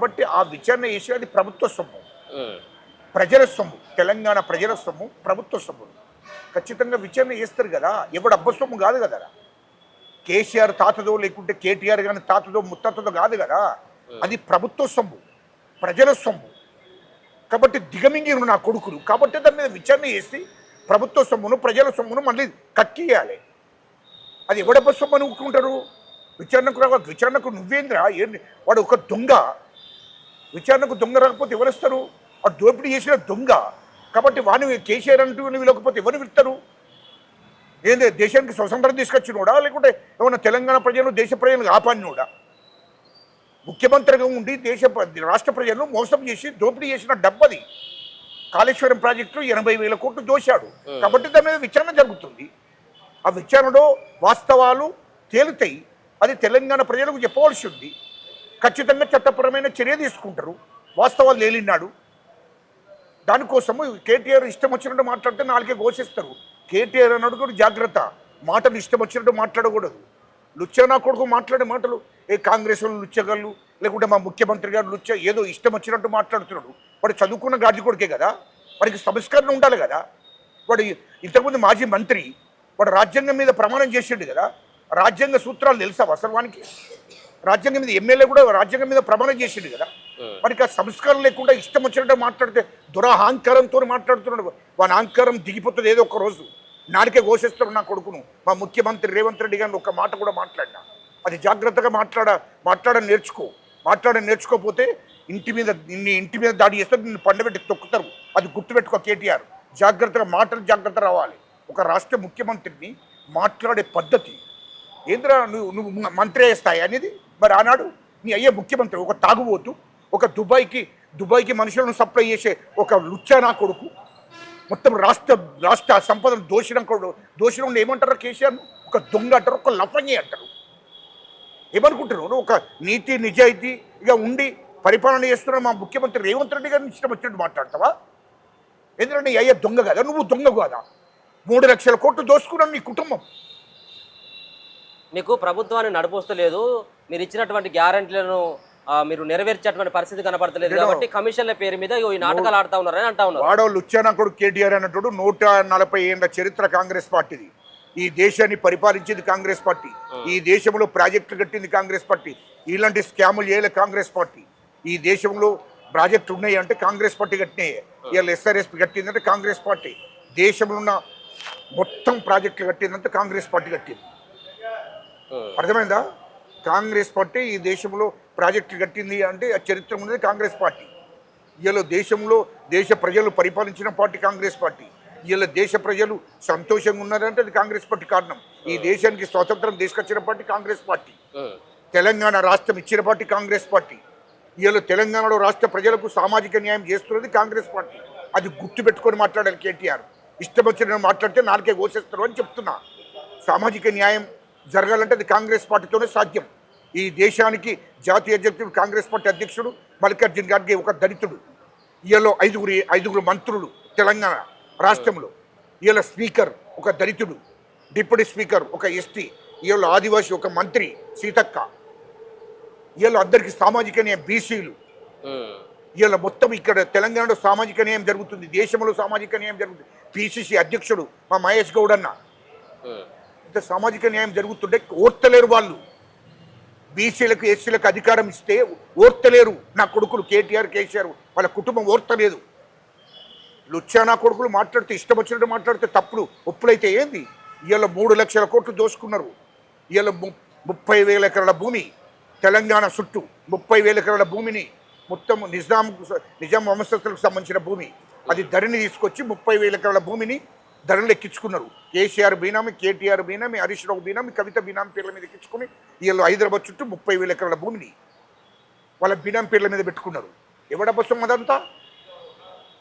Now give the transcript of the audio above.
కాబట్టి ఆ విచారణ చేసి అది ప్రభుత్వ సొమ్ము, ప్రజల సొమ్ము, తెలంగాణ ప్రజల సొమ్ము, ప్రభుత్వ సొమ్ము. ఖచ్చితంగా విచారణ చేస్తారు కదా, ఎవడు అబ్బ సొమ్ము కాదు కదా. కేసీఆర్ తాతదో లేకుంటే కేటీఆర్ కానీ తాతదో ముత్తాతదో కాదు కదా, అది ప్రభుత్వ సొమ్ము, ప్రజల సొమ్ము. కాబట్టి దిగమింగిరు నా కొడుకులు. కాబట్టి దాని మీద విచారణ చేసి ప్రభుత్వ సొమ్మును, ప్రజల సొమ్మును మళ్ళీ కక్కియాలి. అది ఎవడబ్బ సొమ్ము అని ఊరుకుంటారు? విచారణకు రావాలి. విచారణకు నువ్వేంద్రా, వాడు ఒక దొంగ. విచారణకు దొంగ రాకపోతే ఎవరిస్తారు? వాడు దోపిడీ చేసిన దొంగ. కాబట్టి వాడిని కేసీఆర్ అంటూ వెళ్ళకపోతే ఎవరు వెళ్తారు? ఏంది దేశానికి స్వతంత్రం తీసుకొచ్చినోడా, లేకుంటే ఏమన్నా తెలంగాణ ప్రజలు దేశ ప్రజలను కాపాడినోడా? ముఖ్యమంత్రిగా ఉండి రాష్ట్ర ప్రజలను మోసం చేసి దోపిడీ చేసిన డబ్బది. కాళేశ్వరం ప్రాజెక్టులో 80,000 కోట్లు దోశాడు. కాబట్టి దాని మీద విచారణ జరుగుతుంది. ఆ విచారణలో వాస్తవాలు తేలుతాయి. అది తెలంగాణ ప్రజలకు చెప్పవలసి ఉంది. ఖచ్చితంగా చట్టపరమైన చర్య తీసుకుంటారు. వాస్తవాలు తేలినాడు. దానికోసము కేటీఆర్ ఇష్టం వచ్చినట్టు మాట్లాడితే నాలుగే ఘోషిస్తారు. కేటీఆర్ అన్నాడు కూడా జాగ్రత్త, మాటలు ఇష్టం వచ్చినట్టు మాట్లాడకూడదు. లుచ్చనా కొడుకు మాట్లాడే మాటలు కాంగ్రెస్ వాళ్ళు లుచ్చగళ్ళు, లేకుంటే మా ముఖ్యమంత్రి గారు లుచ్చ ఏదో ఇష్టం వచ్చినట్టు మాట్లాడుతున్నాడు. వాడు చదువుకున్న గాడి కొడుకే కదా, వాడికి సంస్కరణ ఉండాలి కదా. వాడు ఇంతకుముందు మాజీ మంత్రి, వాడు రాజ్యాంగం మీద ప్రమాణం చేసిండు కదా. రాజ్యాంగ సూత్రాలు తెలుసా అసలు వానికి? రాజ్యాంగం మీద ఎమ్మెల్యే కూడా రాజ్యాంగం మీద ప్రమాణం చేసిండు కదా. వాడికి ఆ సంస్కారం లేకుండా ఇష్టం వచ్చినట్టు మాట్లాడితే దురహంకారంతో మాట్లాడుతున్నాడు. వాని అహంకారం దిగిపోతుంది ఏదో ఒక రోజు. నాడికే ఘోషిస్తారు నా కొడుకును. మా ముఖ్యమంత్రి రేవంత్ రెడ్డి గారిని ఒక మాట కూడా మాట్లాడినా. అది జాగ్రత్తగా మాట్లాడని నేర్చుకోకపోతే ఇంటి మీద దాడి చేస్తారు, నిన్ను పండబెట్టి తొక్కుతారు. అది గుర్తుపెట్టుకో కేటీఆర్. జాగ్రత్త రావాలి. ఒక రాష్ట్ర ముఖ్యమంత్రిని మాట్లాడే పద్ధతి ఏంద్రా? నువ్వు మంత్రి స్థాయి అనేది. మరి ఆనాడు నీ అయ్యే ముఖ్యమంత్రి ఒక తాగుబోతు, ఒక దుబాయ్కి మనుషులను సప్లై చేసే ఒక లుచ్చానా కొడుకు, మొత్తం రాష్ట్ర సంపదను దోషినం ఏమంటారు? కేసీఆర్ ఒక దొంగ అంటారు, ఒక లఫంగి అంటారు. ఏమనుకుంటారు? ఒక నీతి నిజాయితీగా ఉండి పరిపాలన చేస్తున్న మా ముఖ్యమంత్రి రేవంత్ రెడ్డి గారిని ఇష్టం వచ్చినట్టు మాట్లాడతావా? ఎందుకంటే నీ అయ్యే దొంగ కదా, నువ్వు దొంగ కాదా? 3 లక్షల కోట్లు దోసుకున్నాను నీ కుటుంబం. మీకు ప్రభుత్వాన్ని నడిపోస్తలేదు, మీరు ఇచ్చినటువంటి గ్యారంటీలను మీరు నెరవేర్చేటువంటి పరిస్థితి కనపడతలేదు కాబట్టి కమిషన్ల పేరు మీద ఈ నాటకాలు ఆడుతా ఉన్నారని అంటా ఉన్నారు. వాడవాళ్ళు లుచ్చానా కొడుకు కేటీఆర్ అన్నట్టు 140 ఏళ్ల చరిత్ర కాంగ్రెస్ పార్టీది. ఈ దేశాన్ని పరిపాలించింది కాంగ్రెస్ పార్టీ. ఈ దేశంలో ప్రాజెక్టులు కట్టింది కాంగ్రెస్ పార్టీ. ఇలాంటి స్కాములు చేయలే కాంగ్రెస్ పార్టీ. ఈ దేశంలో ప్రాజెక్టులు ఉన్నాయి అంటే కాంగ్రెస్ పార్టీ కట్టినాయి. ఇవాళ ఎస్ఆర్ఎస్పి కట్టిందంటే కాంగ్రెస్ పార్టీ. దేశంలో ఉన్న మొత్తం ప్రాజెక్టులు కట్టిందంటే కాంగ్రెస్ పార్టీ కట్టింది. అర్థమైందా? కాంగ్రెస్ పార్టీ ఈ దేశంలో ప్రాజెక్టులు కట్టింది అంటే ఆ చరిత్ర ఉన్నది కాంగ్రెస్ పార్టీ. ఇలా దేశ ప్రజలు పరిపాలించిన పార్టీ కాంగ్రెస్ పార్టీ. ఇలా దేశ ప్రజలు సంతోషంగా ఉన్నారంటే అది కాంగ్రెస్ పార్టీ కారణం. ఈ దేశానికి స్వాతంత్రం తీసుకొచ్చిన పార్టీ కాంగ్రెస్ పార్టీ. తెలంగాణ రాష్ట్రం ఇచ్చిన పార్టీ కాంగ్రెస్ పార్టీ. ఇలా తెలంగాణలో రాష్ట్ర ప్రజలకు సామాజిక న్యాయం చేస్తున్నది కాంగ్రెస్ పార్టీ. అది గుర్తుపెట్టుకొని మాట్లాడాలి కేటీఆర్. ఇష్టం వచ్చిన మాట్లాడితే నాలుగే ఘోషిస్తారు అని చెప్తున్నా. సామాజిక న్యాయం జరగాలంటే అది కాంగ్రెస్ పార్టీతోనే సాధ్యం. ఈ దేశానికి జాతీయ అధ్యక్షుడు కాంగ్రెస్ పార్టీ అధ్యక్షుడు మల్లికార్జున ఖార్గే ఒక దళితుడు. ఈయలో ఐదుగురు మంత్రులు తెలంగాణ రాష్ట్రంలో. ఈయల స్పీకర్ ఒక దళితుడు, డిప్యూటీ స్పీకర్ ఒక ఎస్టీ, ఈయలో ఆదివాసీ ఒక మంత్రి సీతక్క. ఈయలో అందరికీ సామాజిక న్యాయం బీసీలు. ఈయల మొత్తం ఇక్కడ తెలంగాణలో సామాజిక న్యాయం జరుగుతుంది, దేశంలో సామాజిక న్యాయం జరుగుతుంది. పిసిసి అధ్యక్షుడు మా మహేష్ గౌడ్ అన్న. ఇంత సామాజిక న్యాయం జరుగుతుంటే ఓర్తలేరు వాళ్ళు. బీసీలకు ఎస్సీలకు అధికారం ఇస్తే ఓర్తలేరు నా కొడుకులు కేసీఆర్ వాళ్ళ కుటుంబం ఓర్తలేదు. లుచ్చానా కొడుకులు మాట్లాడితే ఇష్టం వచ్చినట్టు మాట్లాడితే తప్పుడు ఒప్పులైతే ఏంది? ఇవాళ 3 లక్షల కోట్లు దోసుకున్నారు. ఇవాళ 30,000 ఎకరాల భూమి తెలంగాణ చుట్టూ 30,000 ఎకరాల భూమిని మొత్తం నిజాం వంశస్థులకు సంబంధించిన భూమి అది ధరని తీసుకొచ్చి 30,000 ఎకరాల భూమిని ధరలు ఎక్కించుకున్నారు. కేసీఆర్ బీనామీ, కేటీఆర్ బీనామీ, హరీష్ రావు బీనామీ, కవిత బీనామీ పేర్ల మీద ఎక్కించుకుని వీళ్ళు హైదరాబాద్ చుట్టూ 30,000 ఎకరాల భూమిని వాళ్ళ బీనామీ పేర్ల మీద పెట్టుకున్నారు. ఎవడబ్బసం అదంతా?